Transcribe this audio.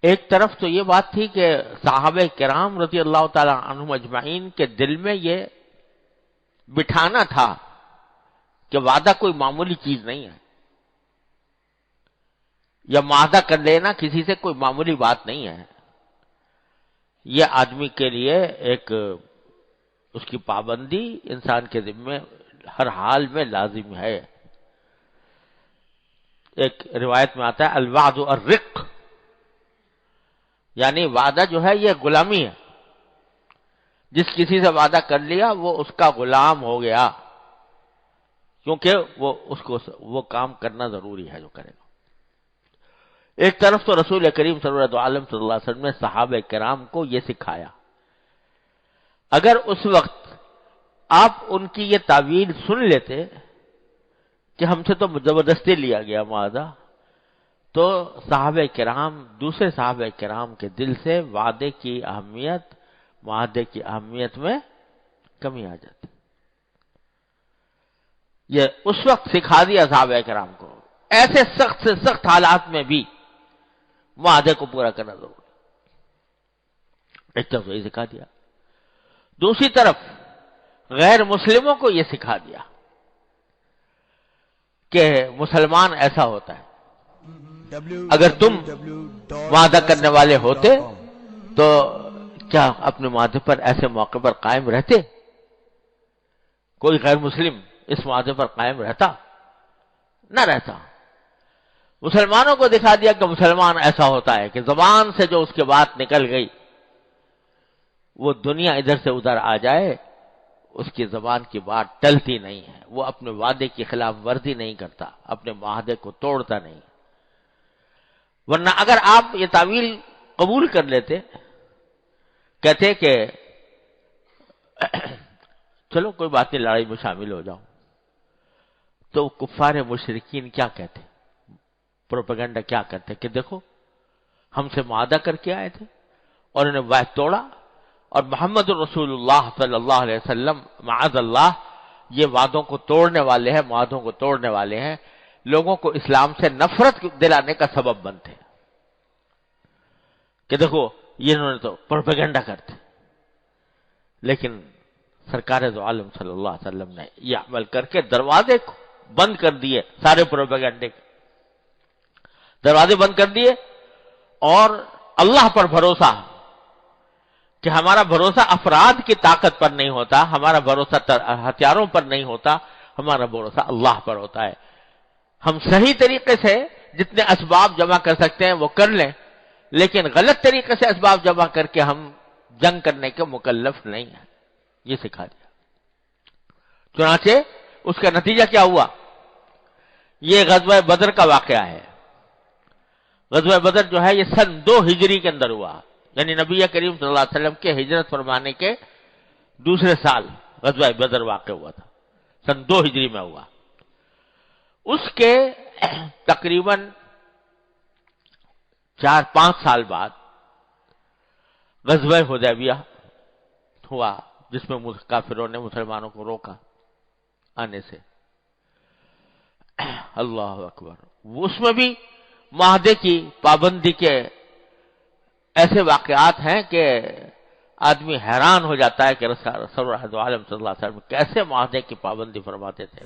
ایک طرف تو یہ بات تھی کہ صحابہ کرام رضی اللہ تعالی عنہم اجمعین کے دل میں یہ بٹھانا تھا کہ وعدہ کوئی معمولی چیز نہیں ہے، یا معاہدہ کر لینا کسی سے کوئی معمولی بات نہیں ہے، یہ آدمی کے لیے ایک اس کی پابندی انسان کے ذمے ہر حال میں لازم ہے۔ ایک روایت میں آتا ہے الوعد الرق، یعنی وعدہ جو ہے یہ غلامی ہے، جس کسی سے وعدہ کر لیا وہ اس کا غلام ہو گیا، کیونکہ وہ کام کرنا ضروری ہے جو کرے گا۔ ایک طرف تو رسول کریم صلی اللہ علیہ وسلم نے صحابہ کرام کو یہ سکھایا، اگر اس وقت آپ ان کی یہ تعویل سن لیتے کہ ہم سے تو زبردستی لیا گیا معاہدہ، تو صحابہ کرام دوسرے صحابہ کرام کے دل سے وعدے کی اہمیت، معاہدے کی اہمیت میں کمی آ جاتی۔ یہ اس وقت سکھا دیا صحابہ کرام کو، ایسے سخت سے سخت حالات میں بھی معاہدے کو پورا کرنا ضروری۔ ایک طرف یہ سکھا دیا، دوسری طرف غیر مسلموں کو یہ سکھا دیا کہ مسلمان ایسا ہوتا ہے، اگر تم وعدہ کرنے والے ہوتے تو کیا اپنے معاہدے پر ایسے موقع پر قائم رہتے؟ کوئی غیر مسلم اس معاہدے پر قائم رہتا؟ نہ رہتا۔ مسلمانوں کو دکھا دیا کہ مسلمان ایسا ہوتا ہے کہ زبان سے جو اس کی بات نکل گئی، وہ دنیا ادھر سے ادھر آ جائے، اس کی زبان کی بات ٹلتی نہیں ہے، وہ اپنے وعدے کی خلاف ورزی نہیں کرتا، اپنے معاہدے کو توڑتا نہیں۔ ورنہ اگر آپ یہ تعویل قبول کر لیتے، کہتے کہ چلو کوئی بات نہیں، لڑائی میں شامل ہو جاؤں، تو کفار مشرکین کیا کہتے، پروپیگنڈا کیا کرتے کہ دیکھو ہم سے معاہدہ کر کے آئے تھے اور انہیں وعدہ توڑا، اور محمد رسول اللہ صلی اللہ علیہ وسلم معاذ اللہ یہ وعدوں کو توڑنے والے ہیں، معاہدوں کو توڑنے والے ہیں، لوگوں کو اسلام سے نفرت دلانے کا سبب بنتے ہیں کہ دیکھو یہ انہوں نے تو پروپیگنڈا کرتے۔ لیکن سرکار دو عالم صلی اللہ علیہ وسلم نے یہ عمل کر کے دروازے کو بند کر دیے، سارے پروپیگنڈے کے دروازے بند کر دیے، اور اللہ پر بھروسہ کہ ہمارا بھروسہ افراد کی طاقت پر نہیں ہوتا، ہمارا بھروسہ ہتھیاروں پر نہیں ہوتا، ہمارا بھروسہ اللہ پر ہوتا ہے۔ ہم صحیح طریقے سے جتنے اسباب جمع کر سکتے ہیں وہ کر لیں، لیکن غلط طریقے سے اسباب جمع کر کے ہم جنگ کرنے کے مکلف نہیں ہیں، یہ سکھا دیا۔ چنانچہ اس کا نتیجہ کیا ہوا؟ یہ غزوہ بدر کا واقعہ ہے۔ غزوہ بدر جو ہے یہ سن 2 ہجری کے اندر ہوا، یعنی نبی کریم صلی اللہ علیہ وسلم کے ہجرت فرمانے کے دوسرے سال غزوہ بدر واقع ہوا تھا، سن 2 ہجری میں ہوا۔ اس کے تقریباً 4-5 سال بعد غزوہ حدیبیہ ہوا، جس میں کافروں نے مسلمانوں کو روکا آنے سے۔ اللہ اکبر! اس میں بھی معاہدے کی پابندی کے ایسے واقعات ہیں کہ آدمی حیران ہو جاتا ہے کہ رسول عالم صلی اللہ علیہ وسلم کیسے معاہدے کی پابندی فرماتے تھے۔